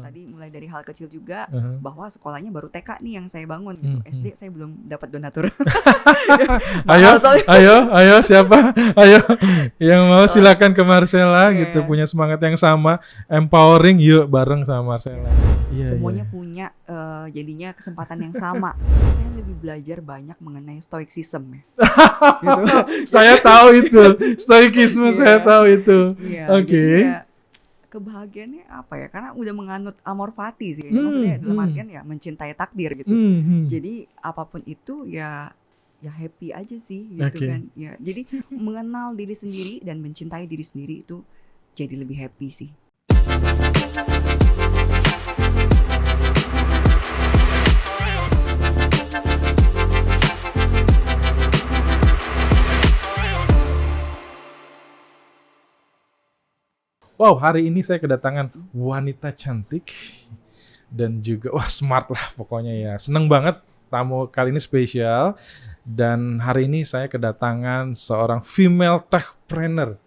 tadi mulai dari hal kecil juga, Aha. bahwa sekolahnya baru TK nih yang saya bangun gitu. Mhm. SD saya belum dapat donatur. Ayo, Mahal soalnya. ayo siapa? Ayo yang mau Soalnya silakan ke Marcella gitu, iya, punya semangat yang sama, empowering, yuk bareng sama Marcella. Iya, iya. semuanya Iya. punya jadinya kesempatan yang sama. Saya lebih belajar banyak mengenai stoicism ya. Gitu. Saya tahu itu, stoikisme saya Iya, tahu itu. iya. Jadi Oke. ya kebahagiaannya apa ya? Karena udah menganut amor fati sih. Hmm, Maksudnya dalam hmm, artian ya mencintai takdir gitu. hmm. Jadi apapun itu ya ya happy aja sih gitu Oke. kan. Ya, jadi mengenal diri sendiri dan mencintai diri sendiri itu jadi lebih happy sih. Wow, hari ini saya kedatangan wanita cantik dan juga wah smart lah pokoknya ya. Seneng banget tamu kali ini spesial dan hari ini saya kedatangan seorang female techpreneur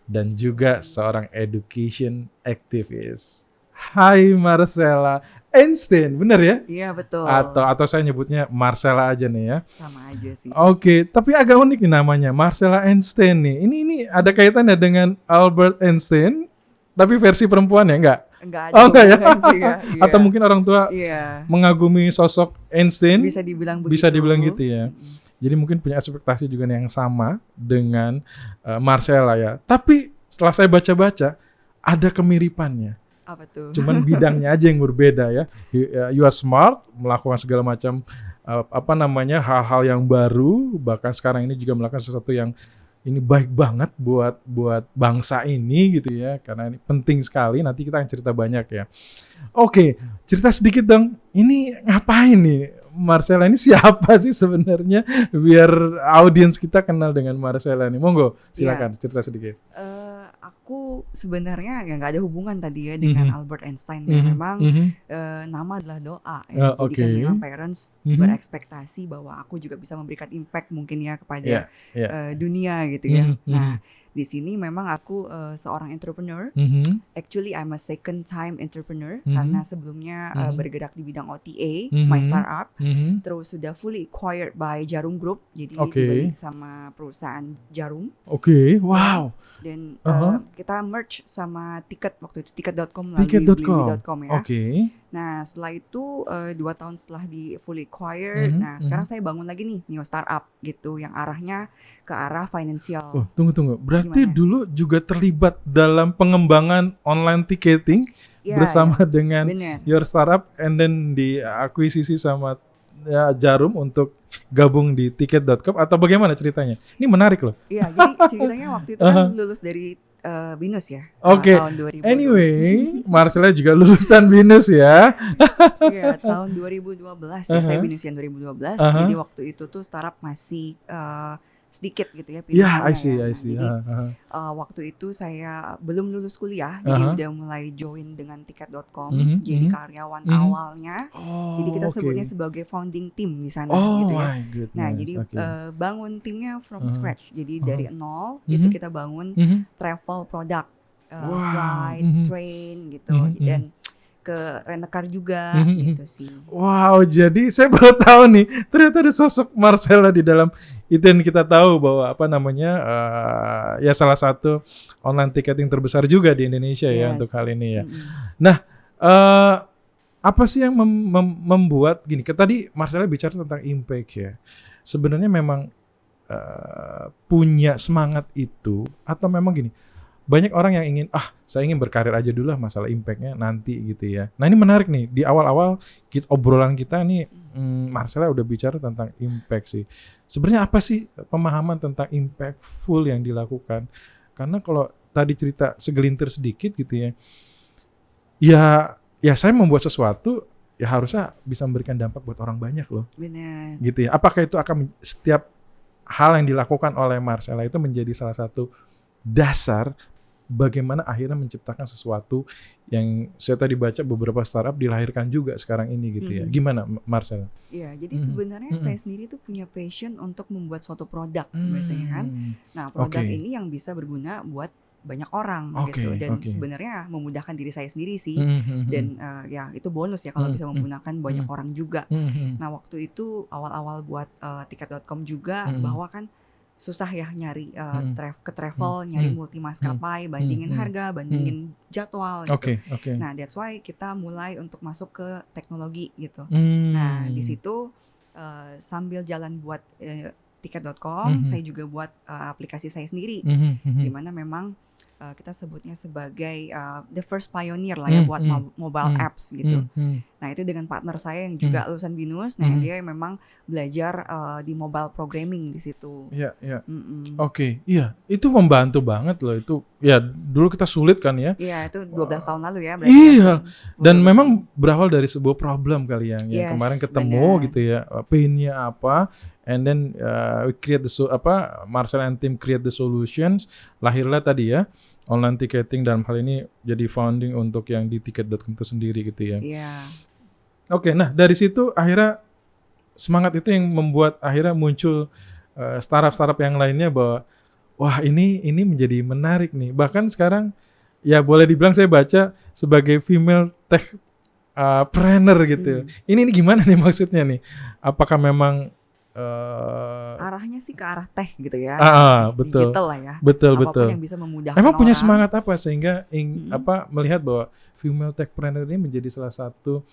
dan juga seorang education activist. Hai Marcella Einstein, bener ya? Iya betul. Atau saya nyebutnya Marcella aja nih ya. Sama aja sih. Oke, tapi agak unik nih namanya, Marcella Einstein nih. Ini ada kaitannya dengan Albert Einstein, tapi versi perempuan ya, enggak? Enggak ada Oh enggak ya? hubungan sih ya. Iya. Atau mungkin orang tua Iya. mengagumi sosok Einstein, Bisa dibilang begitu. bisa dibilang gitu ya. Mm-mm. Jadi mungkin punya ekspektasi juga yang sama dengan Marcella ya. Tapi setelah saya baca-baca, ada kemiripannya. Apa tuh? Cuman bidangnya aja yang berbeda ya. You are smart, melakukan segala macam hal-hal yang baru, bahkan sekarang ini juga melakukan sesuatu yang ini baik banget buat bangsa ini gitu ya, karena ini penting sekali. Nanti kita akan cerita banyak ya. Oke, cerita sedikit dong. Ini ngapain nih? Marcella ini siapa sih sebenarnya? Biar audiens kita kenal dengan Marcella ini. Monggo, silakan cerita sedikit. Aku sebenarnya ya nggak ada hubungan tadi ya dengan Albert Einstein ya. Memang nama adalah doa ya. Jadi kan memang parents berekspektasi bahwa aku juga bisa memberikan impact mungkin ya kepada dunia gitu ya. Nah, di sini memang aku seorang entrepreneur. Actually I'm a second time entrepreneur karena sebelumnya bergerak di bidang OTA, my startup. Terus sudah fully acquired by Jarum Group. Jadi dibeli sama perusahaan Jarum. Oke, wow. Dan kita merge sama Tiket waktu itu, tiket.com melalui Blimbing.com ya. Nah setelah itu 2 tahun setelah di fully acquired, nah sekarang saya bangun lagi nih neo startup gitu yang arahnya ke arah financial. Oh, tunggu. Berarti dulu juga terlibat dalam pengembangan online ticketing bersama dengan your startup, and then diakuisisi sama Jarum untuk gabung di tiket.com atau bagaimana ceritanya? Ini menarik loh. Iya, jadi ceritanya waktu itu kan lulus dari BINUS ya. Oke. Tahun 2000. Anyway, Marcella juga lulusan BINUS ya. Iya, tahun 2012 ya. Saya BINUSian 2012. Jadi waktu itu tuh startup masih sedikit gitu ya pilihannya. I see. Jadi waktu itu saya belum lulus kuliah, jadi udah mulai join dengan tiket.com, jadi karyawan awalnya. Jadi kita sebutnya sebagai founding team di sana gitu ya. Nah, jadi bangun timnya from scratch. Jadi dari nol itu kita bangun travel product, flight, train gitu, dan ke rent-a-car juga gitu sih. Wow, jadi saya baru tahu nih ternyata ada sosok Marcella di dalam itu, yang kita tahu bahwa ya salah satu online ticketing terbesar juga di Indonesia ya untuk hal ini ya. Nah, apa sih yang membuat gini? Tadi Marcella bicara tentang impact ya. Sebenarnya memang punya semangat itu atau memang gini? Banyak orang yang ingin, saya ingin berkarir aja dulu lah, masalah impactnya nanti gitu ya. Nah ini menarik nih, di awal-awal obrolan kita nih, Marcella udah bicara tentang impact sih. Sebenarnya apa sih pemahaman tentang impactful yang dilakukan? Karena kalau tadi cerita segelintir sedikit gitu ya saya membuat sesuatu, ya harusnya bisa memberikan dampak buat orang banyak loh. Benar. Gitu ya. Apakah itu akan setiap hal yang dilakukan oleh Marcella itu menjadi salah satu dasar bagaimana akhirnya menciptakan sesuatu yang saya tadi baca beberapa startup dilahirkan juga sekarang ini gitu ya. Gimana Marcella? Iya, jadi sebenarnya saya sendiri tuh punya passion untuk membuat suatu produk biasanya kan. Nah, produk ini yang bisa berguna buat banyak orang gitu, dan sebenarnya memudahkan diri saya sendiri sih, dan ya itu bonus ya kalau bisa menggunakan banyak orang juga. Nah waktu itu awal-awal buat tiket.com juga, bahwa kan susah ya nyari ke travel, nyari multi maskapai, bandingin harga, bandingin jadwal gitu. Nah that's why kita mulai untuk masuk ke teknologi gitu. Nah di situ sambil jalan buat tiket.com, saya juga buat aplikasi saya sendiri, dimana memang kita sebutnya sebagai the first pioneer lah ya buat mobile apps gitu. Nah itu dengan partner saya yang juga lulusan BINUS, nah dia memang belajar di mobile programming di situ. Iya. Iya, itu membantu banget loh itu. Ya dulu kita sulit kan ya. Iya, itu 12 tahun lalu ya. Iya. Dan memang berawal dari sebuah problem kali yang kemarin ketemu gitu ya. Pain-nya apa? And then we create Marcel and team create the solutions. Lahirlah tadi ya online ticketing, dalam hal ini jadi founding untuk yang di tiket.com itu sendiri gitu ya. Iya. Oke, nah dari situ akhirnya semangat itu yang membuat akhirnya muncul startup yang lainnya bahwa wah ini menjadi menarik nih. Bahkan sekarang ya boleh dibilang saya baca sebagai female tech planner gitu. Ini gimana nih maksudnya nih? Apakah memang arahnya sih ke arah tech gitu ya, betul. digital lah ya. Betul. Apapun yang bisa memudahkan emang punya orang. semangat apa sehingga melihat bahwa female techpreneur ini menjadi salah satu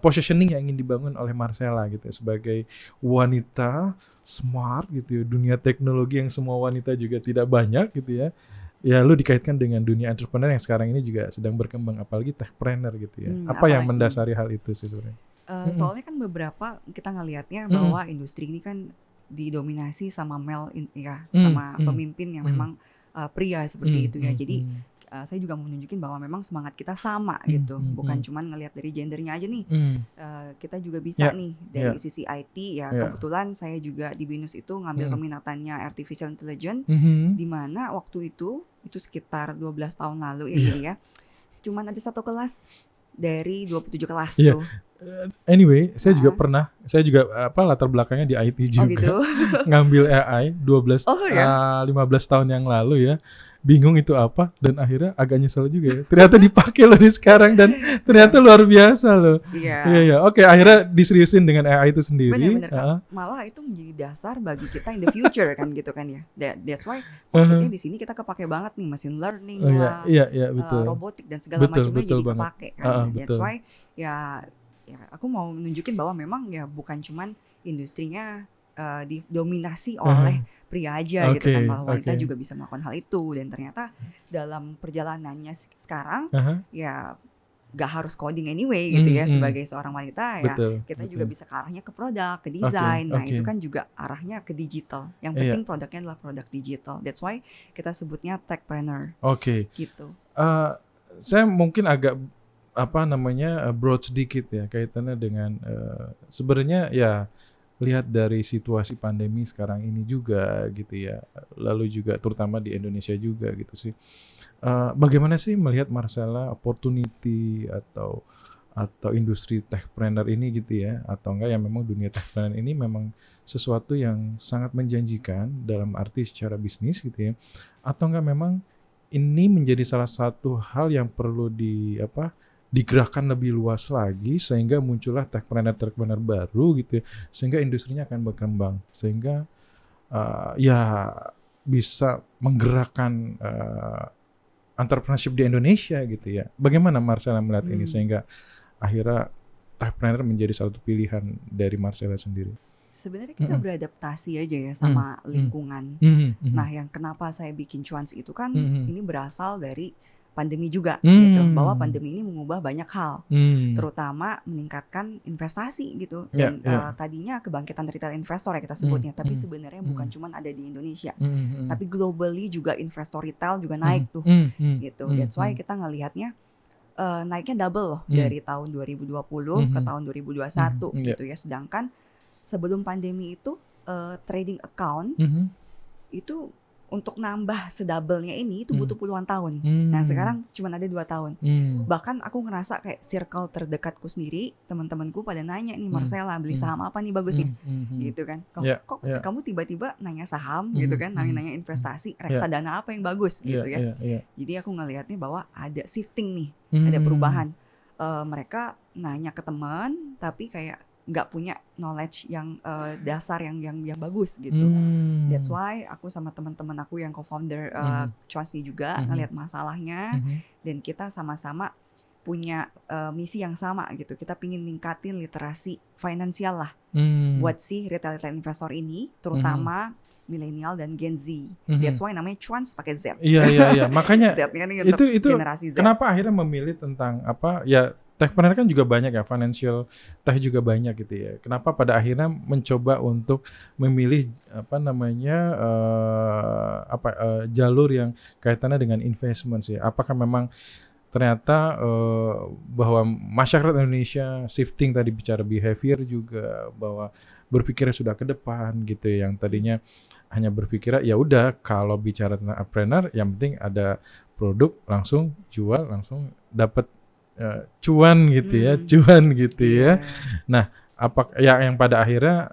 positioning yang ingin dibangun oleh Marcella gitu ya, sebagai wanita smart gitu ya, dunia teknologi yang semua wanita juga tidak banyak gitu ya. Ya lu dikaitkan dengan dunia entrepreneur yang sekarang ini juga sedang berkembang, apalagi techpreneur gitu ya. Apa yang mendasari hal itu sih sebenarnya? Soalnya kan beberapa kita ngelihatnya bahwa industri ini kan didominasi sama male sama pemimpin yang memang pria seperti itu ya. Jadi saya juga mau nunjukin bahwa memang semangat kita sama gitu, bukan cuman ngelihat dari gendernya aja nih. Kita juga bisa nih dari sisi IT ya. Kebetulan saya juga di BINUS itu ngambil peminatannya artificial intelligence, di mana waktu itu sekitar 12 tahun lalu ya jadi ya. Cuman ada satu kelas dari 27 kelas tuh. Anyway, saya juga latar belakangnya di IT juga. Gitu? Ngambil AI 15 tahun yang lalu ya. Bingung itu apa, dan akhirnya agak nyesel juga ya. Ternyata dipakai loh di sekarang dan ternyata luar biasa loh. Iya. Oke, akhirnya diseriusin dengan AI itu sendiri. Benar. Malah itu menjadi dasar bagi kita in the future kan gitu kan ya. That's why maksudnya di sini kita kepake banget nih machine learning lah, betul. Robotik dan segala macamnya jadi kepake kan. That's betul. why ya aku mau nunjukin bahwa memang ya bukan cuman industrinya didominasi oleh pria aja gitu kan, bahwa wanita juga bisa melakukan hal itu, dan ternyata dalam perjalanannya sekarang ya gak harus coding anyway gitu ya. Sebagai seorang wanita ya kita juga bisa ke arahnya ke produk, ke desain. Nah itu kan juga arahnya ke digital. Yang penting produknya adalah produk digital. That's why kita sebutnya techpreneur. Gitu. Saya mungkin agak broad sedikit ya kaitannya dengan sebenarnya ya lihat dari situasi pandemi sekarang ini juga gitu ya, lalu juga terutama di Indonesia juga gitu sih. Bagaimana sih melihat Marcella opportunity atau industri techpreneur ini gitu ya, atau enggak yang memang dunia techpreneur ini memang sesuatu yang sangat menjanjikan dalam arti secara bisnis gitu ya, atau enggak memang ini menjadi salah satu hal yang perlu digerakkan lebih luas lagi sehingga muncullah techpreneur baru gitu ya, sehingga industrinya akan berkembang, sehingga ya bisa menggerakkan entrepreneurship di Indonesia gitu ya. Bagaimana Marcella melihat ini sehingga akhirnya techpreneur menjadi satu pilihan dari Marcella sendiri? Sebenarnya kita beradaptasi aja ya sama lingkungan. Nah yang kenapa saya bikin Cuans itu kan ini berasal dari pandemi juga gitu, bahwa pandemi ini mengubah banyak hal, terutama meningkatkan investasi gitu, dan tadinya kebangkitan retail investor ya kita sebutnya, tapi sebenarnya bukan cuma ada di Indonesia, tapi globally juga investor retail juga naik tuh gitu. That's why kita ngelihatnya naiknya double loh dari tahun 2020 ke tahun 2021 gitu ya. Sedangkan sebelum pandemi itu trading account itu untuk nambah sedouble-nya ini itu butuh puluhan tahun. Nah sekarang cuma ada 2 tahun. Bahkan aku ngerasa kayak circle terdekatku sendiri, teman-temanku pada nanya nih, Marcella beli saham apa nih bagus nih, gitu kan. Kok kamu tiba-tiba nanya saham gitu kan, nanya investasi, reksadana apa yang bagus gitu ya. Jadi aku ngelihatnya bahwa ada shifting nih, ada perubahan. Mereka nanya ke teman, tapi kayak nggak punya knowledge yang dasar yang bagus gitu. That's why aku sama teman-teman aku yang co-founder Chelsea juga ngelihat masalahnya, dan kita sama-sama punya misi yang sama gitu. Kita pingin ningkatin literasi finansial lah buat si retail investor ini, terutama milenial dan Gen Z. That's why namanya Cuans pakai Z. Iya. Makanya Z-nya nih untuk itu generasi Z. Kenapa akhirnya memilih tentang apa ya? Techpreneur kan juga banyak ya, financial tech juga banyak gitu ya. Kenapa pada akhirnya mencoba untuk memilih jalur yang kaitannya dengan investment sih? Apakah memang ternyata bahwa masyarakat Indonesia shifting, tadi bicara behavior juga, bahwa berpikirnya sudah ke depan gitu ya, yang tadinya hanya berpikir ya udah kalau bicara tentang entrepreneur yang penting ada produk langsung jual langsung dapat cuan gitu ya. Nah, apa yang pada akhirnya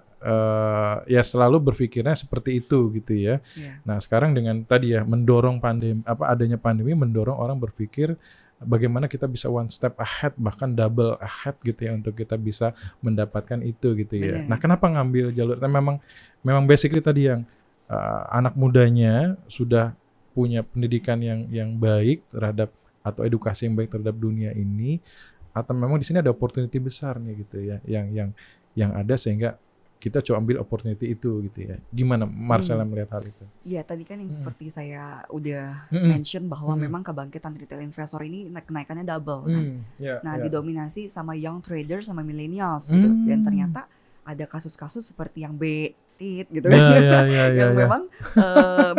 ya selalu berpikirnya seperti itu gitu ya. Nah, sekarang dengan tadi ya mendorong adanya pandemi mendorong orang berpikir bagaimana kita bisa one step ahead, bahkan double ahead gitu ya, untuk kita bisa mendapatkan itu gitu ya. Nah, kenapa ngambil jalur? Memang basically tadi yang anak mudanya sudah punya pendidikan yang baik terhadap atau edukasi yang baik terhadap dunia ini, atau memang di sini ada opportunity besar nih gitu ya, yang ada sehingga kita coba ambil opportunity itu gitu ya. Gimana Marcella melihat hal itu? Iya, tadi kan yang seperti saya udah mention bahwa memang kebangkitan retail investor ini kenaikannya double kan. Didominasi sama young trader sama millennials gitu. Dan ternyata ada kasus-kasus seperti yang gitu kan, yang memang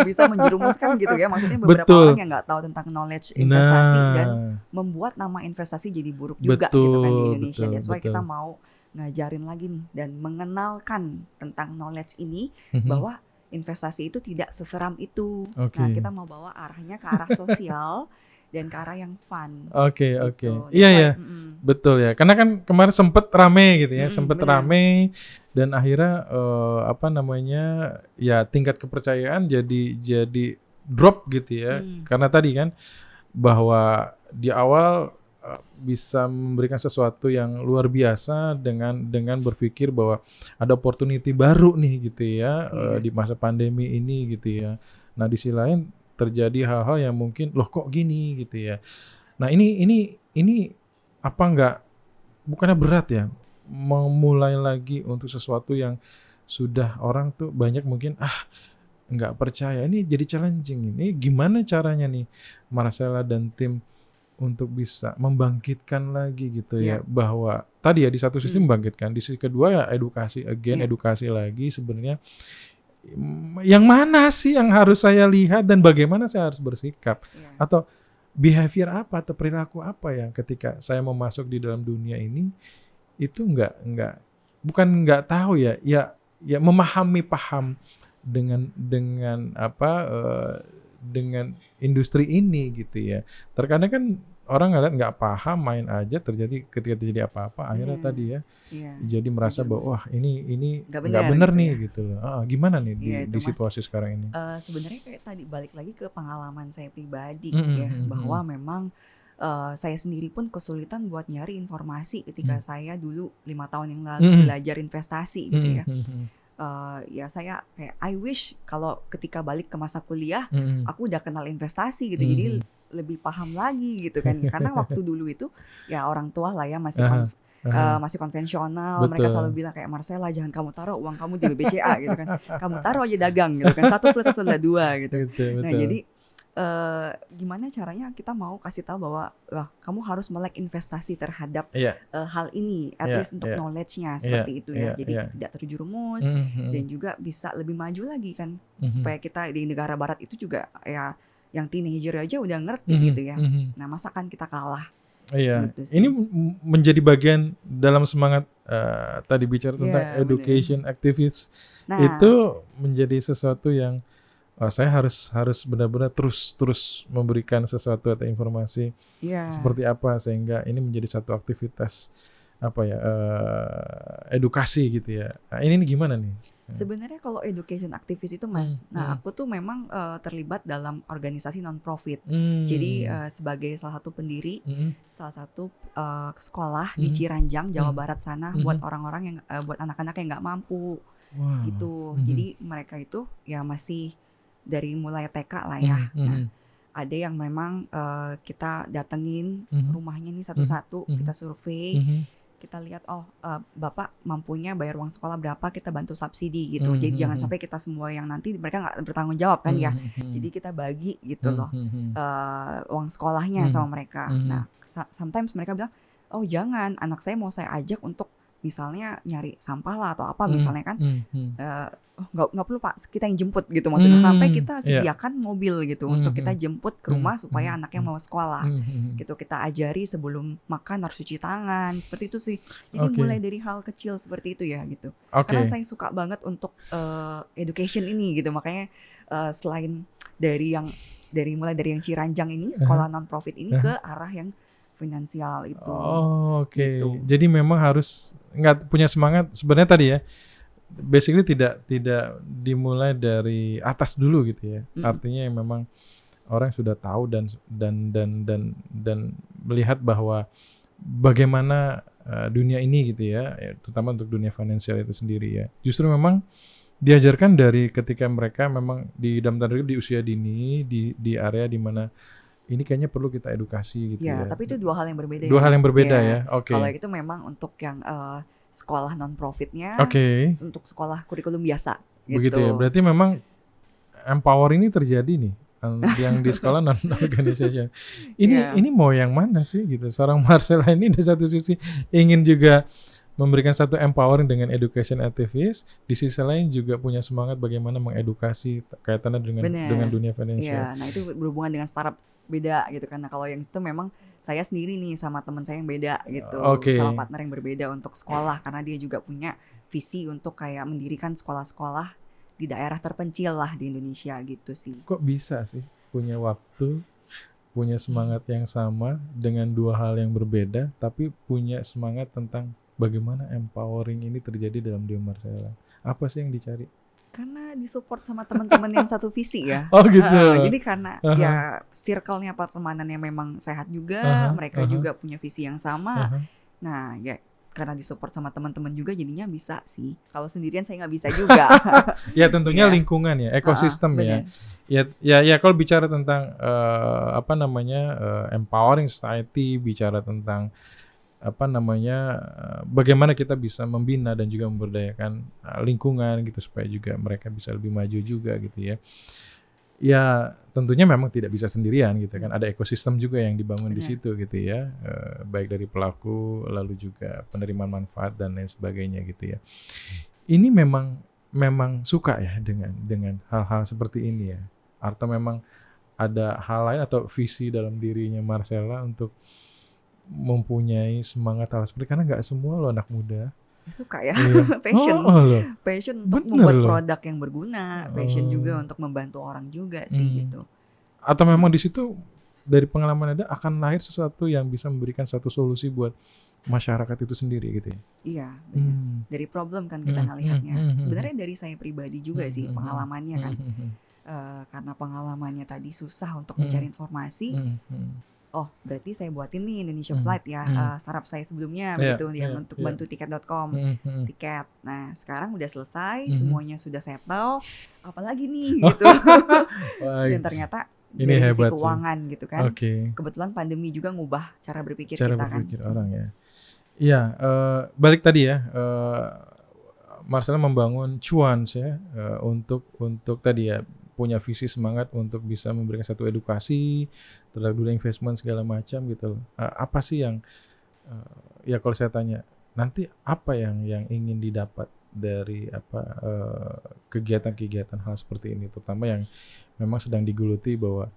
bisa menjerumuskan gitu ya. Maksudnya beberapa orang yang nggak tahu tentang knowledge investasi dan membuat nama investasi jadi buruk juga gitu kan di Indonesia. That's why kita mau ngajarin lagi nih dan mengenalkan tentang knowledge ini, bahwa investasi itu tidak seseram itu. Nah, kita mau bawa arahnya ke arah sosial dan ke arah yang fun. Oke. Iya. Betul ya. Karena kan kemarin sempet rame gitu ya, rame dan akhirnya ya tingkat kepercayaan jadi drop gitu ya. Karena tadi kan bahwa di awal bisa memberikan sesuatu yang luar biasa dengan berpikir bahwa ada opportunity baru nih gitu ya, di masa pandemi ini gitu ya. Nah, di sisi lain terjadi hal-hal yang mungkin loh kok gini gitu ya. Nah, ini apa bukannya berat ya memulai lagi untuk sesuatu yang sudah orang tuh banyak mungkin nggak percaya. Ini jadi challenging. Ini gimana caranya nih Marcella dan tim untuk bisa membangkitkan lagi gitu ya, bahwa tadi ya di satu sisi membangkitkan, di sisi kedua ya edukasi edukasi lagi sebenarnya yang mana sih yang harus saya lihat dan bagaimana saya harus bersikap, atau behavior apa atau perilaku apa yang ketika saya mau masuk di dalam dunia ini itu bukan nggak tahu ya paham dengan industri ini gitu ya. Terkadang kan orang nggak paham, main aja, ketika terjadi apa-apa akhirnya tadi ya jadi merasa bahwa wah ini nggak benar gitu nih ya. Gitu loh. Gimana nih di situasi sekarang ini? Sebenarnya kayak tadi balik lagi ke pengalaman saya pribadi bahwa memang saya sendiri pun kesulitan buat nyari informasi ketika saya dulu 5 tahun yang lalu belajar investasi gitu ya. Ya saya kayak I wish kalau ketika balik ke masa kuliah aku udah kenal investasi gitu, jadi lebih paham lagi gitu kan. Karena waktu dulu itu ya orang tua lah ya masih konvensional. Betul. Mereka selalu bilang kayak, Marcella jangan kamu taruh uang kamu di BBCA gitu kan, kamu taruh aja dagang gitu kan, 1 + 1 adalah 2 gitu. Betul. Nah jadi gimana caranya kita mau kasih tahu bahwa kamu harus melek investasi terhadap hal ini, at least untuk knowledge-nya seperti itu ya. Jadi tidak terjerumus dan juga bisa lebih maju lagi kan, supaya kita di negara barat itu juga ya yang teenager aja udah ngerti gitu ya. Nah, masa kan kita kalah. Gitu ini menjadi bagian dalam semangat tadi bicara tentang education activists. Nah, itu menjadi sesuatu yang saya harus benar-benar terus memberikan sesuatu atau informasi seperti apa sehingga ini menjadi satu aktivitas apa ya edukasi gitu ya. Nah, ini gimana nih? Sebenarnya kalau education activist itu Mas, nah aku tuh memang terlibat dalam organisasi non-profit. Jadi sebagai salah satu pendiri, salah satu sekolah di Ciranjang, Jawa Barat sana buat orang-orang yang buat anak-anak yang nggak mampu gitu. Jadi mereka itu ya masih dari mulai TK lah ya. Nah, ada yang memang kita datengin rumahnya nih satu-satu, kita survei. Kita lihat bapak mampunya bayar uang sekolah berapa, kita bantu subsidi gitu. Jadi jangan sampai kita semua yang nanti mereka nggak bertanggung jawab kan ya. Jadi kita bagi gitu loh uang sekolahnya sama mereka. Nah sometimes mereka bilang, oh jangan, anak saya mau saya ajak untuk misalnya nyari sampah lah atau apa misalnya kan, nggak perlu Pak, kita yang jemput gitu maksudnya, sampai kita sediakan mobil gitu untuk kita jemput ke rumah supaya anaknya mau sekolah gitu, kita ajari sebelum makan harus cuci tangan, seperti itu sih. Jadi mulai dari hal kecil seperti itu ya gitu. Karena saya suka banget untuk education ini gitu, makanya selain mulai dari yang Ciranjang ini, sekolah non-profit ini ke arah yang finansial itu. Gitu. Jadi memang harus nggak punya semangat sebenarnya tadi ya. Basically tidak dimulai dari atas dulu gitu ya. Artinya yang memang orang sudah tahu dan melihat bahwa bagaimana dunia ini gitu ya, terutama untuk dunia finansial itu sendiri ya. Justru memang diajarkan dari ketika mereka memang di dalam tanda kutip di usia dini, di area di mana ini kayaknya perlu kita edukasi gitu ya. Tapi itu dua hal yang berbeda. Dua hal yang berbeda ya. Kalau itu memang untuk yang sekolah non-profitnya, untuk sekolah kurikulum biasa. Begitu ya. Berarti memang empower ini terjadi nih yang di sekolah non-organization. Ini mau yang mana sih gitu? Seorang Marcella ini di satu sisi ingin juga memberikan satu empowering dengan education activist, di sisi lain juga punya semangat bagaimana mengedukasi kaitannya dengan dunia financial. Nah itu berhubungan dengan startup beda gitu kan. Nah kalau yang itu memang saya sendiri nih sama teman saya yang beda gitu, sama partner yang berbeda untuk sekolah, karena dia juga punya visi untuk kayak mendirikan sekolah-sekolah di daerah terpencil lah di Indonesia gitu sih. Kok bisa sih punya waktu, punya semangat yang sama dengan dua hal yang berbeda, tapi punya semangat tentang bagaimana empowering ini terjadi dalam diri Marcella? Apa sih yang dicari? Karena disupport sama teman-teman yang satu visi ya. Gitu. Jadi karena ya circle-nya pertemanannya memang sehat juga, mereka juga punya visi yang sama. Nah ya karena disupport sama teman-teman juga jadinya bisa sih. Kalau sendirian saya nggak bisa juga. Ya tentunya lingkungan ya, ekosistem ya. Ya kalau bicara tentang empowering society, bicara tentang bagaimana kita bisa membina dan juga memberdayakan lingkungan gitu supaya juga mereka bisa lebih maju juga gitu ya. Ya tentunya memang tidak bisa sendirian gitu kan, ada ekosistem juga yang dibangun di situ gitu ya, baik dari pelaku lalu juga penerimaan manfaat dan lain sebagainya gitu ya. Ini memang suka ya dengan hal-hal seperti ini ya, atau memang ada hal lain atau visi dalam dirinya Marcella untuk mempunyai semangat hal seperti, karena nggak semua loh anak muda suka ya. Passion untuk membuat produk yang berguna, passion juga untuk membantu orang juga sih gitu. Atau memang di situ dari pengalaman Anda akan lahir sesuatu yang bisa memberikan satu solusi buat masyarakat itu sendiri gitu ya. Iya, benar. Dari problem kan kita ngelihatnya. Sebenarnya dari saya pribadi juga sih pengalamannya kan. Karena pengalamannya tadi susah untuk mencari informasi. Oh berarti saya buatin nih Indonesia Flight ya, startup saya sebelumnya begitu yang untuk bantu tiket.com, tiket. Nah sekarang udah selesai, semuanya sudah settle, apalagi nih gitu. Dan ternyata ini dari sisi keuangan gitu kan. Kebetulan pandemi juga ngubah cara berpikir kita kan. Orang ya. Iya, balik tadi ya, Marcella membangun cuan ya, untuk tadi ya, punya visi semangat untuk bisa memberikan satu edukasi terhadap dunia investment segala macam gitu loh. Apa sih yang ya kalau saya tanya nanti apa yang ingin didapat dari kegiatan-kegiatan hal seperti ini, terutama yang memang sedang digeluti bahwa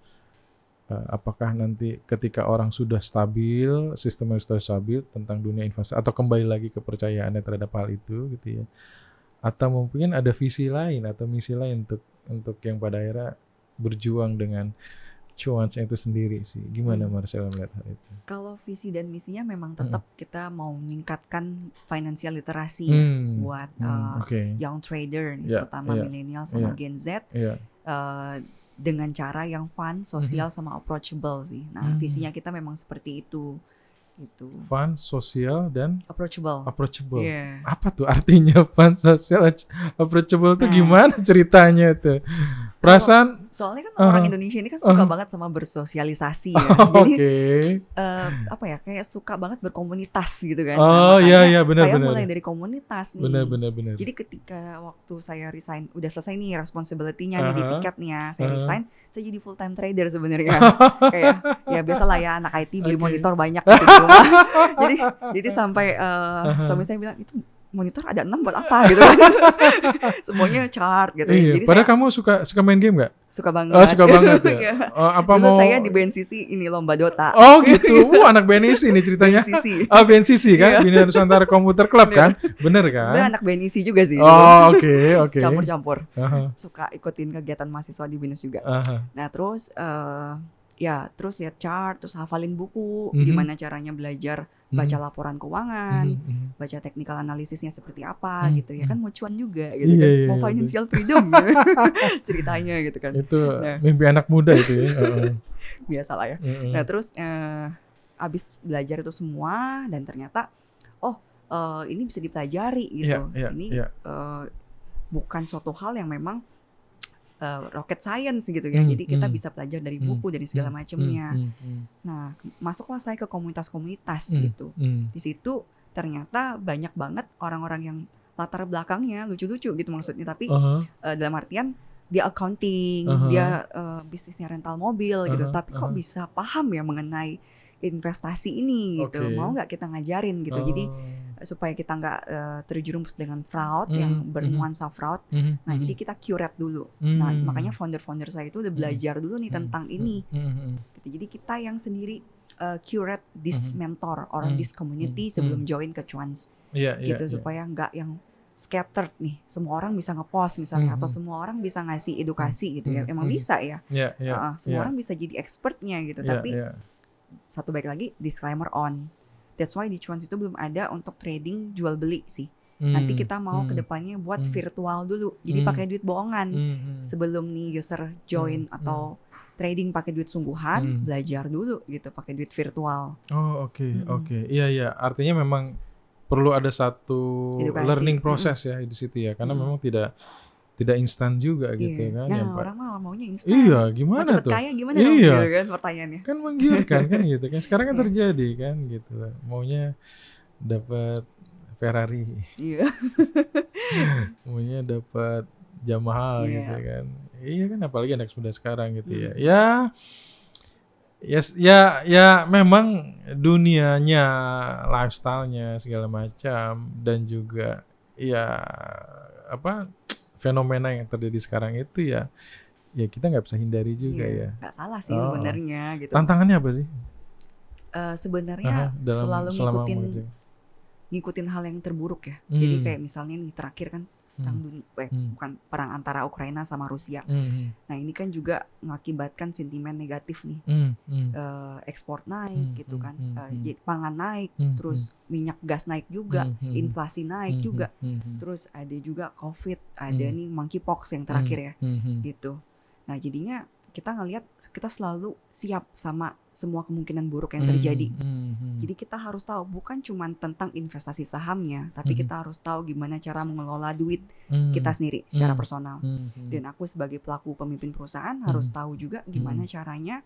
apakah nanti ketika orang sudah stabil, sistemnya sudah stabil tentang dunia investasi, atau kembali lagi kepercayaannya terhadap hal itu gitu ya, atau mungkin ada visi lain atau misi lain untuk yang pada akhirnya berjuang dengan cuansnya itu sendiri sih. Gimana Marcella melihat hal itu? Kalau visi dan misinya memang tetap kita mau meningkatkan financial literasi ya buat young trader nih, terutama milenial sama Gen Z, dengan cara yang fun, sosial sama approachable sih. Nah, visinya kita memang seperti itu. Gitu. Fun, sosial, dan approachable. Yeah. Apa tuh artinya fun, sosial, approachable tuh gimana ceritanya tuh? Perasaan soalnya kan orang Indonesia ini kan suka banget sama bersosialisasi ya. Jadi apa ya, kayak suka banget berkomunitas gitu kan. Iya benar. Saya mulai dari komunitas nih. Benar. Jadi ketika waktu saya resign, udah selesai nih responsibility-nya nih di tiket nih ya, saya resign, saya jadi full time trader sebenarnya. Kayak ya biasalah ya anak IT beli monitor banyak gitu di rumah. jadi sampai suami saya bilang, itu monitor ada 6 buat apa gitu kan. Semuanya chart gitu. Jadi padahal kamu suka main game gak? Suka banget. Suka banget ya. Dulu saya di BNCC ini lomba Dota. Oh gitu. Anak BNCC ini ceritanya. BNCC. BNCC kan, Bina Nusantara Computer Club kan? Bener kan? Sebenarnya anak BNCC juga sih. Oke. Campur-campur. Suka ikutin kegiatan mahasiswa di BINUS juga. Nah, terus terus lihat chart, terus hafalin buku, gimana caranya belajar baca laporan keuangan, baca technical analisisnya seperti apa gitu ya kan, mau cuan juga gitu kan, mau financial freedom gitu. Ceritanya gitu kan. Itu mimpi anak muda itu ya. Biasalah ya. Nah terus abis belajar itu semua dan ternyata ini bisa dipelajari gitu. Ini bukan suatu hal yang memang rocket science gitu ya. Jadi kita bisa belajar dari buku, dari segala macamnya. Nah, masuklah saya ke komunitas-komunitas gitu. Di situ ternyata banyak banget orang-orang yang latar belakangnya lucu-lucu gitu maksudnya. Tapi dalam artian dia accounting, dia bisnisnya rental mobil gitu. Tapi kok bisa paham ya mengenai investasi ini gitu. Mau nggak kita ngajarin gitu. Jadi supaya kita nggak terjerumus dengan fraud yang bernuansa fraud. Nah, jadi kita curate dulu. Nah, makanya founder-founder saya itu udah belajar dulu nih tentang ini. Gitu. Jadi kita yang sendiri curate this mentor or this community sebelum join ke Cuans. Gitu supaya nggak yang scattered nih. Semua orang bisa ngepost misalnya atau semua orang bisa ngasih edukasi gitu ya. Emang bisa ya. Semua orang bisa jadi expertnya gitu. Tapi satu baik lagi disclaimer on. That's why di Cuans itu belum ada untuk trading jual beli sih. Nanti kita mau kedepannya buat virtual dulu. Jadi pakai duit bohongan. Sebelum nih user join atau trading pakai duit sungguhan, belajar dulu gitu pakai duit virtual. Oke. Iya. Artinya memang perlu ada satu edukasi, learning process ya di situ ya. Karena memang tidak instan juga gitu kan. Nah, orang maunya instan. Iya, gimana mau tuh? Kaya gimana gitu kan pertanyaannya. Kan menggiurkan kan gitu kan. Sekarang kan terjadi kan gitu. Maunya dapat Ferrari. Iya. Maunya dapat jam mahal gitu kan. Iya kan, apalagi anak muda sekarang gitu ya. Ya memang dunianya, lifestyle-nya segala macam dan juga fenomena yang terjadi sekarang itu ya kita nggak bisa hindari juga ya. Nggak salah sih sebenarnya gitu. Tantangannya apa sih? Sebenarnya selalu ngikutin hal yang terburuk ya. Jadi kayak misalnya nih terakhir kan perang dunia, bukan perang antara Ukraina sama Rusia. Nah ini kan juga mengakibatkan sentimen negatif nih. Ekspor naik gitu kan, pangan naik, terus minyak gas naik juga, inflasi naik juga, terus ada juga COVID, ada nih monkeypox yang terakhir ya, gitu. Nah jadinya kita ngelihat kita selalu siap sama semua kemungkinan buruk yang terjadi. Jadi kita harus tahu bukan cuma tentang investasi sahamnya, tapi kita harus tahu gimana cara mengelola duit kita sendiri secara personal. Dan aku sebagai pelaku pemimpin perusahaan harus tahu juga gimana caranya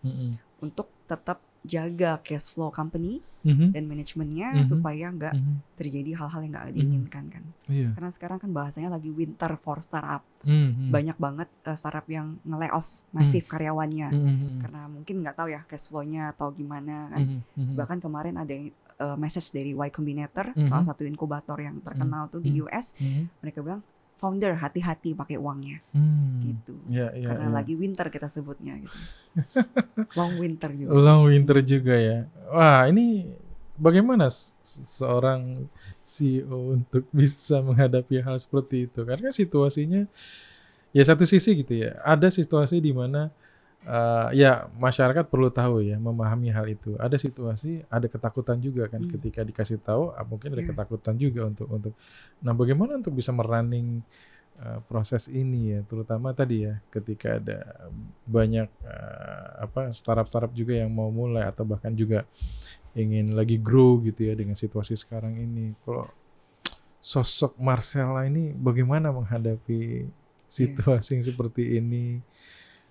untuk tetap jaga cash flow company dan manajemennya supaya nggak terjadi hal-hal yang nggak diinginkan kan. Karena sekarang kan bahasanya lagi winter for startup. Banyak banget startup yang nge-layoff masif karyawannya karena mungkin nggak tahu ya cash flow-nya atau gimana kan. Bahkan kemarin ada message dari Y Combinator, salah satu inkubator yang terkenal tuh di US, mereka bilang founder hati-hati pakai uangnya gitu. Karena lagi winter kita sebutnya gitu. Long winter juga ya. Wah, ini bagaimana seorang CEO untuk bisa menghadapi hal seperti itu? Karena situasinya ya satu sisi gitu ya, ada situasi di mana ya masyarakat perlu tahu ya, memahami hal itu. Ada situasi, ada ketakutan juga kan ketika dikasih tahu, mungkin ada ketakutan juga untuk. Nah, bagaimana untuk bisa merunning proses ini ya, terutama tadi ya, ketika ada banyak startup-startup juga yang mau mulai atau bahkan juga ingin lagi grow gitu ya dengan situasi sekarang ini. Kalau sosok Marcella ini bagaimana menghadapi situasi yang seperti ini,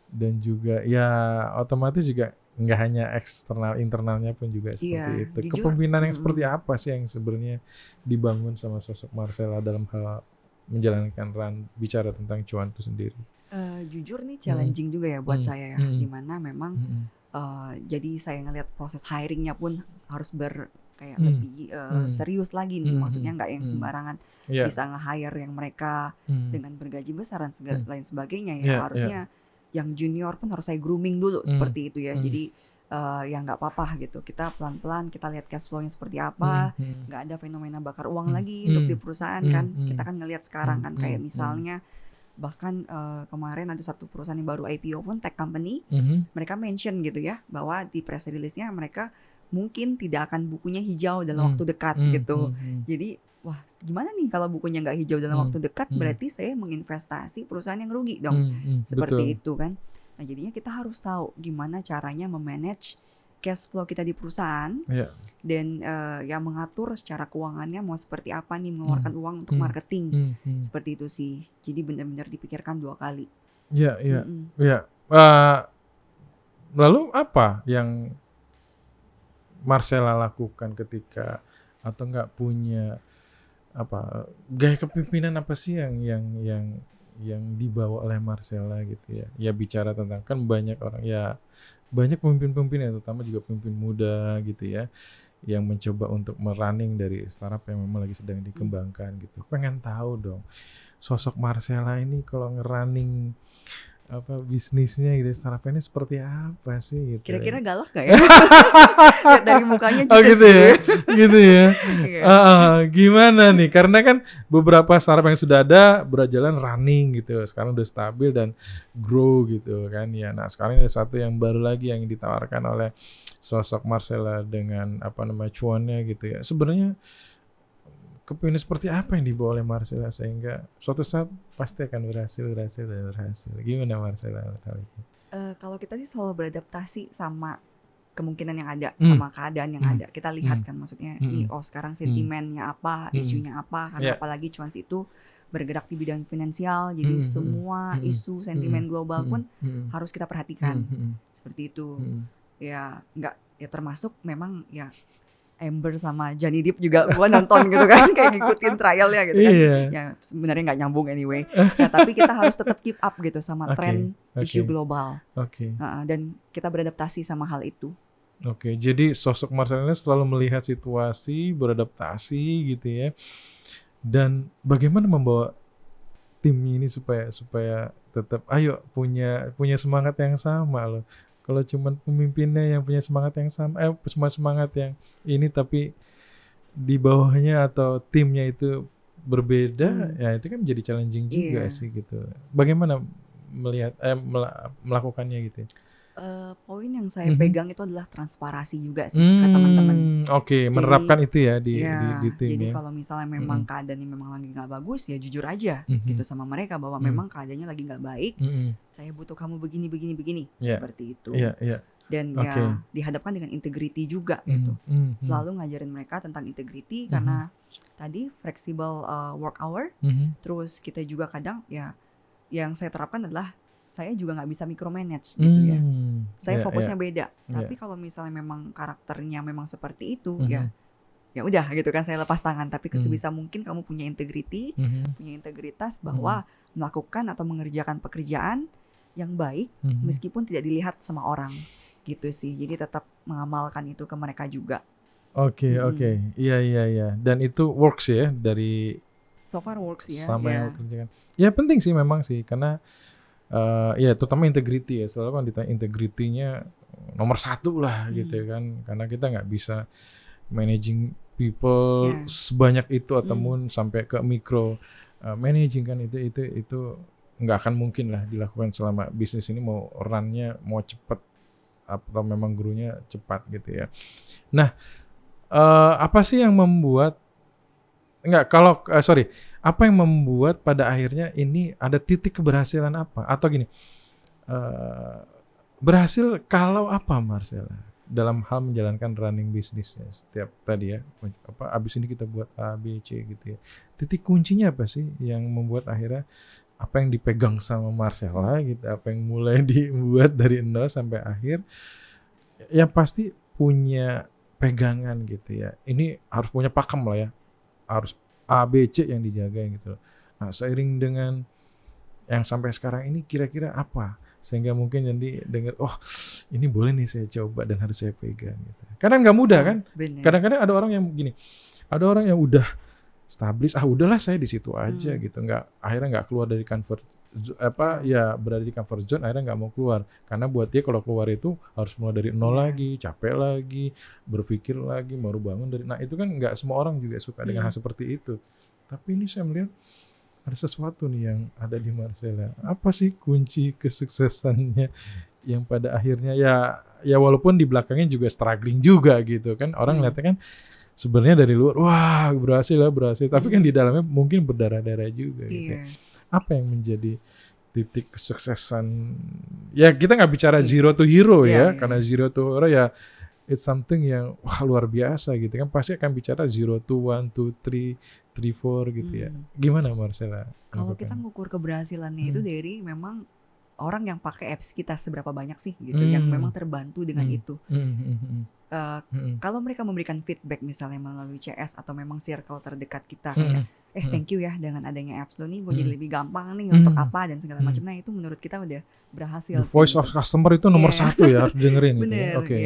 dan juga ya otomatis juga nggak hanya eksternal, internalnya pun juga seperti itu. Jujur, Kepemimpinan yang seperti apa sih yang sebenarnya dibangun sama sosok Marcella dalam hal menjalankan bicara tentang cuan itu sendiri? Jujur nih challenging juga ya buat saya ya, dimana memang jadi saya ngelihat proses hiringnya pun harus kayak lebih serius lagi nih, maksudnya nggak yang sembarangan bisa nge-hire yang mereka dengan bergaji besar dan lain sebagainya ya. Harusnya yang junior pun harus saya grooming dulu seperti itu ya. Jadi ya nggak apa-apa gitu, kita pelan-pelan kita lihat cash flow-nya seperti apa, nggak ada fenomena bakar uang lagi untuk di perusahaan kan. Kita kan ngelihat sekarang kan kayak misalnya bahkan kemarin ada satu perusahaan yang baru IPO pun, tech company, mereka mention gitu ya bahwa di press release-nya mereka mungkin tidak akan bukunya hijau dalam waktu dekat gitu. Jadi wah, gimana nih kalau bukunya nggak hijau dalam waktu dekat, berarti saya menginvestasi perusahaan yang rugi dong. Seperti itu kan. Nah, jadinya kita harus tahu gimana caranya memanage cash flow kita di perusahaan, dan yang mengatur secara keuangannya mau seperti apa nih, mengeluarkan uang untuk marketing. Seperti itu sih. Jadi benar-benar dipikirkan 2 kali. Lalu apa yang Marcella lakukan ketika atau nggak punya gaya kepemimpinan apa sih yang dibawa oleh Marcella gitu ya? Ya bicara tentang, kan banyak orang ya, banyak pemimpin-pemimpin ya, terutama juga pemimpin muda gitu ya, yang mencoba untuk merunning dari startup yang memang lagi sedang dikembangkan gitu. Pengen tahu dong, sosok Marcella ini kalau ngerunning bisnisnya gitu, startupnya seperti apa sih gitu. Kira-kira galak gak ya? Dari mukanya juga gitu ya. Gitu ya. Gimana nih? Karena kan beberapa startup yang sudah ada berjalan running gitu, sekarang udah stabil dan grow gitu kan ya. Nah, sekarang ada satu yang baru lagi yang ditawarkan oleh sosok Marcella dengan cuannya gitu ya. Sebenarnya kepemimpinan seperti apa yang dibawa oleh Marcella sehingga suatu saat pasti akan berhasil. Gimana Marcella tahu itu? Kalau kita sih selalu beradaptasi sama kemungkinan yang ada, sama keadaan yang ada. Kita lihat kan, maksudnya nih, sekarang sentimennya apa, isunya apa, karena apalagi cuan itu bergerak di bidang finansial, jadi semua isu sentimen global pun harus kita perhatikan. Seperti itu. Ya termasuk memang ya Amber sama Johnny Depp juga gue nonton gitu kan, kayak ngikutin trialnya gitu kan. Ya sebenarnya nggak nyambung anyway. Ya, tapi kita harus tetap keep up gitu sama tren isu global. Dan kita beradaptasi sama hal itu. Jadi sosok Marcella selalu melihat situasi, beradaptasi gitu ya. Dan bagaimana membawa tim ini supaya tetap punya semangat yang sama loh. Kalau cuma pemimpinnya yang punya semangat yang sama, semua semangat yang ini, tapi di bawahnya atau timnya itu berbeda, ya itu kan menjadi challenging juga sih gitu. Bagaimana melihat melakukannya gitu? Poin yang saya pegang itu adalah transparansi juga sih ke teman-teman. Menerapkan itu ya di tim. Jadi kalau misalnya memang keadaannya memang lagi nggak bagus, ya jujur aja gitu sama mereka bahwa memang keadaannya lagi nggak baik. Saya butuh kamu begini, seperti itu. Dan ya dihadapkan dengan integrity juga gitu. Selalu ngajarin mereka tentang integrity, karena tadi flexible work hour. Terus kita juga kadang ya yang saya terapkan adalah saya juga nggak bisa micromanage gitu ya. Saya fokusnya beda. Tapi kalau misalnya memang karakternya memang seperti itu, ya udah gitu kan, saya lepas tangan. Tapi sebisa mungkin kamu punya integrity, punya integritas bahwa melakukan atau mengerjakan pekerjaan yang baik meskipun tidak dilihat sama orang gitu sih. Jadi tetap mengamalkan itu ke mereka juga. Iya. Dan itu works ya dari so far works ya. Sama yang kerjakan. Ya penting sih memang sih, karena ya terutama integrity ya, selalu kan ditanya integrity-nya nomor 1 lah gitu kan, karena kita nggak bisa managing people sebanyak itu ataupun sampai ke mikro managing kan itu nggak akan mungkin lah dilakukan selama bisnis ini mau run-nya mau cepat atau memang gurunya cepat gitu ya. Nah, apa sih yang membuat apa yang membuat pada akhirnya ini ada titik keberhasilan apa? Atau gini, berhasil kalau apa Marcella dalam hal menjalankan running bisnisnya setiap tadi ya, abis ini kita buat A, B, C gitu ya. Titik kuncinya apa sih yang membuat akhirnya apa yang dipegang sama Marcella gitu, apa yang mulai dibuat dari nol sampai akhir, yang pasti punya pegangan gitu ya. Ini harus punya pakem lah ya, harus A, B, C yang dijaga gitu. Nah, seiring dengan yang sampai sekarang ini kira-kira apa? Sehingga mungkin jadi dengar, ini boleh nih saya coba dan harus saya pegang gitu. Karena nggak mudah kan? Bener. Kadang-kadang ada orang yang gini, ada orang yang udah established, udahlah saya di situ aja gitu. Akhirnya nggak keluar dari berada di comfort zone, akhirnya nggak mau keluar. Karena buat dia kalau keluar itu harus mulai dari nol lagi, capek lagi, berpikir lagi, baru bangun dari. Nah itu kan nggak semua orang juga suka dengan hal seperti itu. Tapi ini saya melihat ada sesuatu nih yang ada di Marcella. Apa sih kunci kesuksesannya yang pada akhirnya ya walaupun di belakangnya juga struggling juga gitu kan. Orang ngeliatnya kan sebenarnya dari luar, wah berhasil. Tapi kan di dalamnya mungkin berdarah-darah juga gitu. Apa yang menjadi titik kesuksesan? Ya kita nggak bicara zero to hero ya. Karena zero to hero ya it's something yang luar biasa gitu kan. Pasti akan bicara 0 to 1, 2, 3, 4 gitu ya. Gimana Marcella? Kalau kita ngukur keberhasilannya itu dari memang orang yang pakai apps kita seberapa banyak sih gitu, yang memang terbantu dengan itu. Kalau mereka memberikan feedback misalnya melalui CS atau memang circle terdekat kita kayak thank you ya dengan adanya apps lo nih gue jadi lebih gampang nih untuk apa dan segala macam. Nah itu menurut kita udah berhasil. The voice of customer itu nomor 1 ya, harus dengerin gitu ya. Oke.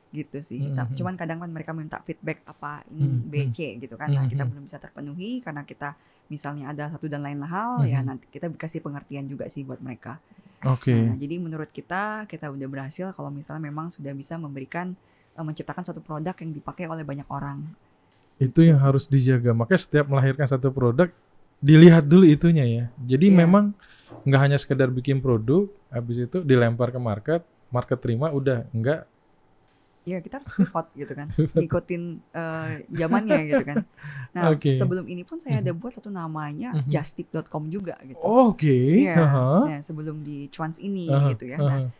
Gitu sih. Cuman kadang kan mereka minta feedback apa ini B, C gitu kan. Nah, kita belum bisa terpenuhi karena kita misalnya ada satu dan lain hal ya nanti kita kasih pengertian juga sih buat mereka. Nah, jadi menurut kita udah berhasil kalau misalnya memang sudah bisa menciptakan suatu produk yang dipakai oleh banyak orang. Itu yang harus dijaga. Makanya setiap melahirkan satu produk dilihat dulu itunya ya. Jadi memang nggak hanya sekedar bikin produk, habis itu dilempar ke market terima udah enggak. Ya kita harus pivot gitu kan, ngikutin zamannya gitu kan. Nah sebelum ini pun saya ada buat satu namanya justip.com juga gitu. Nah sebelum di Cuans ini gitu ya. Nah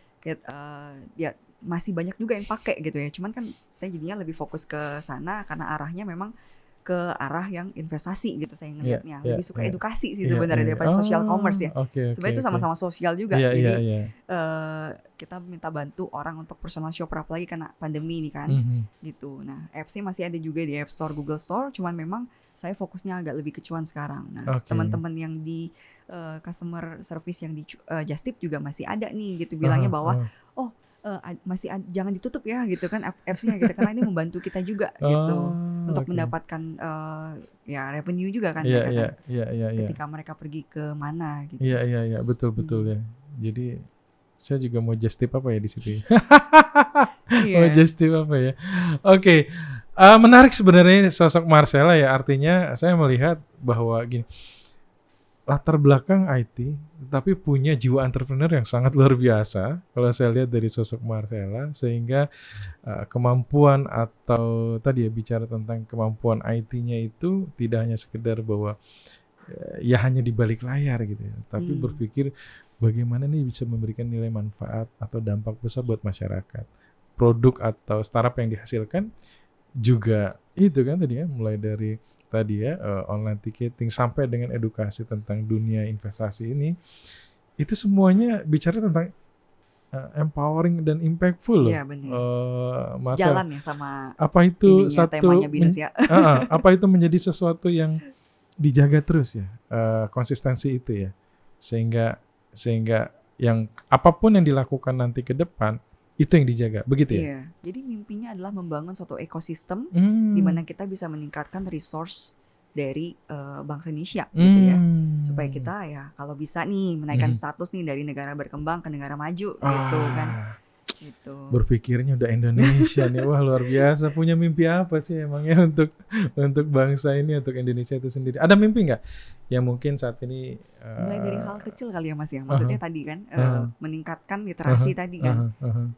ya masih banyak juga yang pakai gitu ya. Cuman kan saya jadinya lebih fokus ke sana karena arahnya memang ke arah yang investasi gitu saya ngelihatnya. Lebih suka edukasi sih sebenarnya daripada social commerce ya. Sebenarnya itu sama-sama sosial juga. Jadi kita minta bantu orang untuk personal shopper apalagi karena pandemi ini kan. Gitu. Nah, apps-nya masih ada juga di App Store, Google Store, cuman memang saya fokusnya agak lebih ke cuan sekarang. Nah, teman-teman yang di customer service yang di Justip juga masih ada nih gitu bilangnya bahwa jangan ditutup ya gitu kan apps-nya gitu karena ini membantu kita juga gitu untuk mendapatkan revenue juga kan ketika mereka pergi ke mana gitu. Iya betul ya. Jadi saya juga mau Justip apa ya di situ. Mau Justip apa ya? Oke. Menarik sebenarnya sosok Marcella ya, artinya saya melihat bahwa gini, latar belakang IT, tapi punya jiwa entrepreneur yang sangat luar biasa. Kalau saya lihat dari sosok Marcella, sehingga kemampuan atau tadi ya bicara tentang kemampuan IT-nya itu tidak hanya sekedar bahwa ya hanya di balik layar gitu ya, tapi berpikir bagaimana nih bisa memberikan nilai manfaat atau dampak besar buat masyarakat. Produk atau startup yang dihasilkan juga itu kan tadi ya, mulai dari tadi ya online ticketing sampai dengan edukasi tentang dunia investasi ini, itu semuanya bicara tentang empowering dan impactful loh. Iya benar. Sejalan ya sama apa itu temanya Binus ya. Apa itu menjadi sesuatu yang dijaga terus ya, konsistensi itu ya, sehingga yang apapun yang dilakukan nanti ke depan itu yang dijaga, begitu ya? Iya, jadi mimpinya adalah membangun suatu ekosistem di mana kita bisa meningkatkan resource dari bangsa Indonesia gitu ya, supaya kita ya kalau bisa nih menaikkan status nih dari negara berkembang ke negara maju gitu kan. gitu. Berpikirnya udah Indonesia nih, wah luar biasa. Punya mimpi apa sih emangnya untuk bangsa ini, untuk Indonesia itu sendiri? Ada mimpi nggak yang mungkin saat ini? Mulai dari hal kecil kali ya Mas ya. Maksudnya tadi kan meningkatkan literasi tadi kan.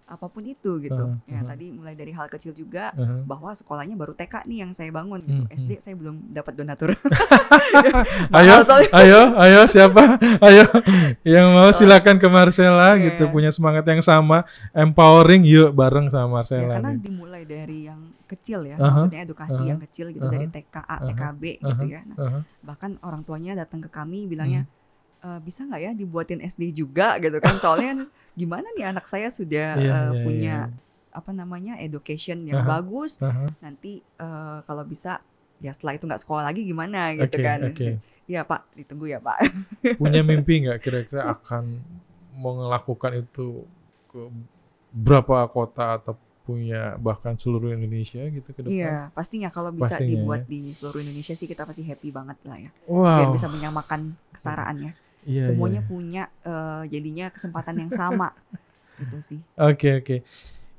Apapun itu gitu. Ya tadi mulai dari hal kecil juga, bahwa sekolahnya baru TK nih yang saya bangun gitu. SD saya belum dapat donatur. Ayo siapa? Ayo yang mau silakan ke Marcella gitu, punya semangat yang sama, empowering, yuk bareng sama Marcella. Ya, karena dimulai dari yang kecil ya, maksudnya edukasi yang kecil gitu, dari TKA, TKB gitu ya. Nah, bahkan orang tuanya datang ke kami bilangnya, bisa nggak ya dibuatin SD juga gitu kan, soalnya gimana nih anak saya sudah punya apa namanya education yang bagus, nanti kalau bisa ya setelah itu nggak sekolah lagi gimana gitu kan. Iya Pak, ditunggu ya Pak. Punya mimpi nggak kira-kira akan mau melakukan itu ke berapa kota atau punya bahkan seluruh Indonesia gitu ke depan? Iya, pastinya kalau bisa dibuat di seluruh Indonesia sih kita pasti happy banget lah ya. Biar bisa menyamakan kesaraannya. Semuanya punya jadinya kesempatan yang sama. Gitu sih. Oke.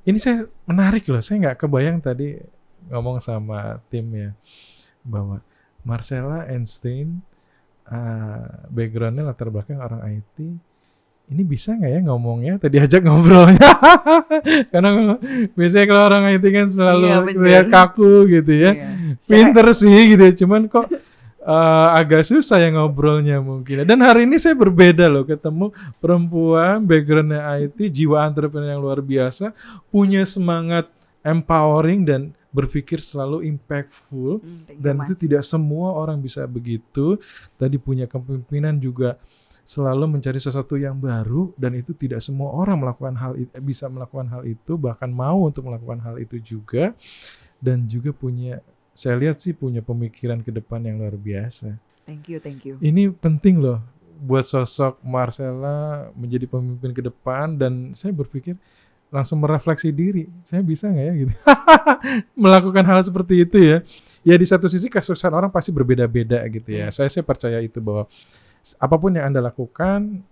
Ini saya menarik loh, saya nggak kebayang tadi ngomong sama tim ya, bahwa Marcella Einstein backgroundnya latar belakang orang IT, ini bisa nggak ya ngomongnya tadi ajak ngobrolnya? Karena biasanya kalau orang IT kan selalu terlihat kaku gitu ya, pinter sih gitu, cuman kok agak susah ya ngobrolnya mungkin. Dan hari ini saya berbeda loh, ketemu perempuan backgroundnya IT, jiwa entrepreneur yang luar biasa, punya semangat empowering dan berpikir selalu impactful, dan itu tidak semua orang bisa begitu. Tadi punya kepemimpinan juga selalu mencari sesuatu yang baru, dan itu tidak semua orang melakukan hal itu, bisa melakukan hal itu, bahkan mau untuk melakukan hal itu juga, dan juga punya, saya lihat sih punya pemikiran ke depan yang luar biasa. Thank you. Ini penting loh buat sosok Marcella menjadi pemimpin ke depan, dan saya berpikir langsung merefleksi diri, saya bisa nggak ya gitu melakukan hal seperti itu ya. Ya di satu sisi kesuksesan orang pasti berbeda-beda gitu ya. Saya percaya itu, bahwa apapun yang Anda lakukan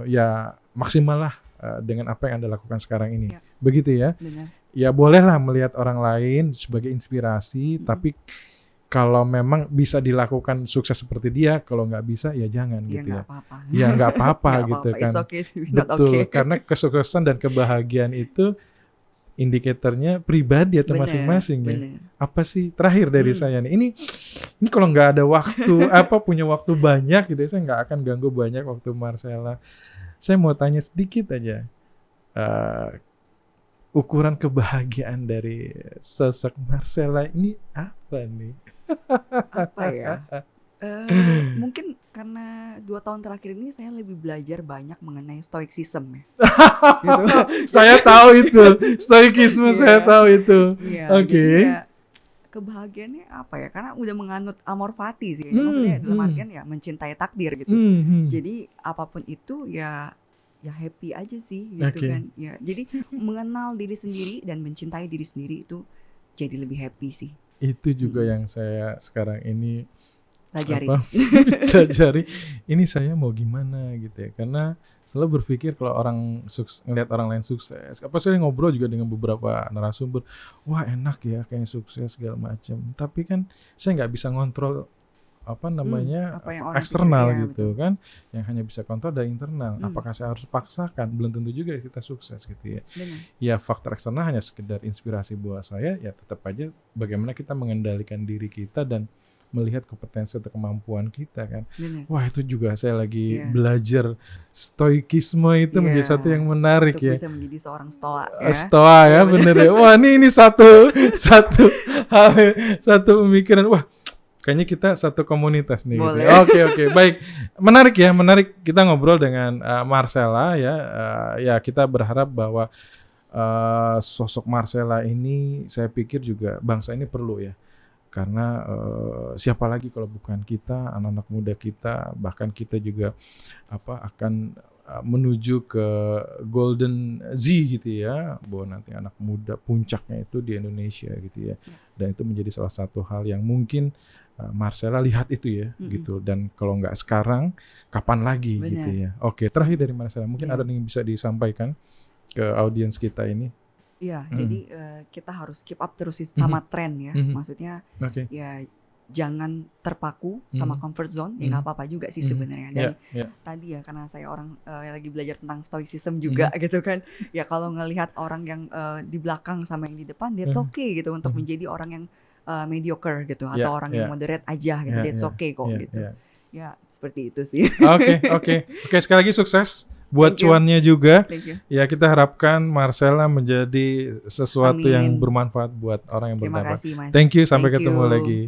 ya maksimal lah dengan apa yang Anda lakukan sekarang ini. Begitu ya. Benar. Ya bolehlah melihat orang lain sebagai inspirasi, tapi kalau memang bisa dilakukan sukses seperti dia, kalau nggak bisa ya jangan gitu ya. Ya nggak apa-apa gitu kan. Betul, karena kesuksesan dan kebahagiaan itu indikatornya pribadi atau masing-masing ya. Apa sih terakhir dari saya nih? Ini kalau nggak ada waktu punya waktu banyak gitu ya, saya nggak akan ganggu banyak waktu Marcella. Saya mau tanya sedikit aja. Ukuran kebahagiaan dari sosok Marcella ini apa nih? Apa ya? Mungkin karena 2 tahun terakhir ini saya lebih belajar banyak mengenai stoicism ya. Gitu. Saya tahu itu, stoikisme saya tahu itu. Oke. Kebahagiaannya apa ya? Karena udah menganut amor fati sih. Maksudnya dalam artian ya mencintai takdir gitu. Jadi apapun itu ya happy aja sih gitu kan. Ya, jadi mengenal diri sendiri dan mencintai diri sendiri itu jadi lebih happy sih. Itu juga yang saya sekarang ini pelajari. Ini saya mau gimana gitu ya, karena selalu berpikir kalau orang ngelihat orang lain sukses, saya ngobrol juga dengan beberapa narasumber, wah enak ya kayak sukses segala macam, tapi kan saya nggak bisa ngontrol eksternal gitu kan, yang hanya bisa kontrol dari internal. Apakah saya harus paksakan? Belum tentu juga kita sukses gitu ya. Ya faktor eksternal hanya sekedar inspirasi buat saya, ya tetap aja bagaimana kita mengendalikan diri kita dan melihat kompetensi atau kemampuan kita kan. Wah itu juga saya lagi belajar stoikisme itu menjadi satu yang menarik untuk ya. Bisa menjadi seorang stoa ya. Stoa ya bener ya. Wah ini satu hal, satu pemikiran. Wah kayaknya kita satu komunitas nih. Gitu. Oke, baik. Menarik kita ngobrol dengan Marcella ya. Ya kita berharap bahwa sosok Marcella ini, saya pikir juga bangsa ini perlu ya. Karena siapa lagi kalau bukan kita, anak-anak muda kita, bahkan kita juga akan menuju ke Golden Z gitu ya, bahwa nanti anak muda puncaknya itu di Indonesia gitu ya. Dan itu menjadi salah satu hal yang mungkin Marcella lihat itu ya gitu, dan kalau nggak sekarang kapan lagi gitu ya. Oke, terakhir dari Marcella mungkin ada yang bisa disampaikan ke audiens kita ini? Iya, jadi kita harus keep up terus sama tren ya. Maksudnya ya jangan terpaku sama comfort zone. Ya nggak apa-apa juga sih sebenarnya. Dan tadi ya karena saya orang lagi belajar tentang stoicism juga gitu kan. Ya kalau ngelihat orang yang di belakang sama yang di depan, that's okay gitu untuk menjadi orang yang mediocre gitu atau orang yang moderate aja gitu. That's okay kok gitu. Ya seperti itu sih. Oke, sekali lagi sukses buat cuannya juga. Ya kita harapkan Marcella menjadi sesuatu yang bermanfaat buat orang yang berdampak. Terima kasih Mas. Thank you, sampai ketemu lagi.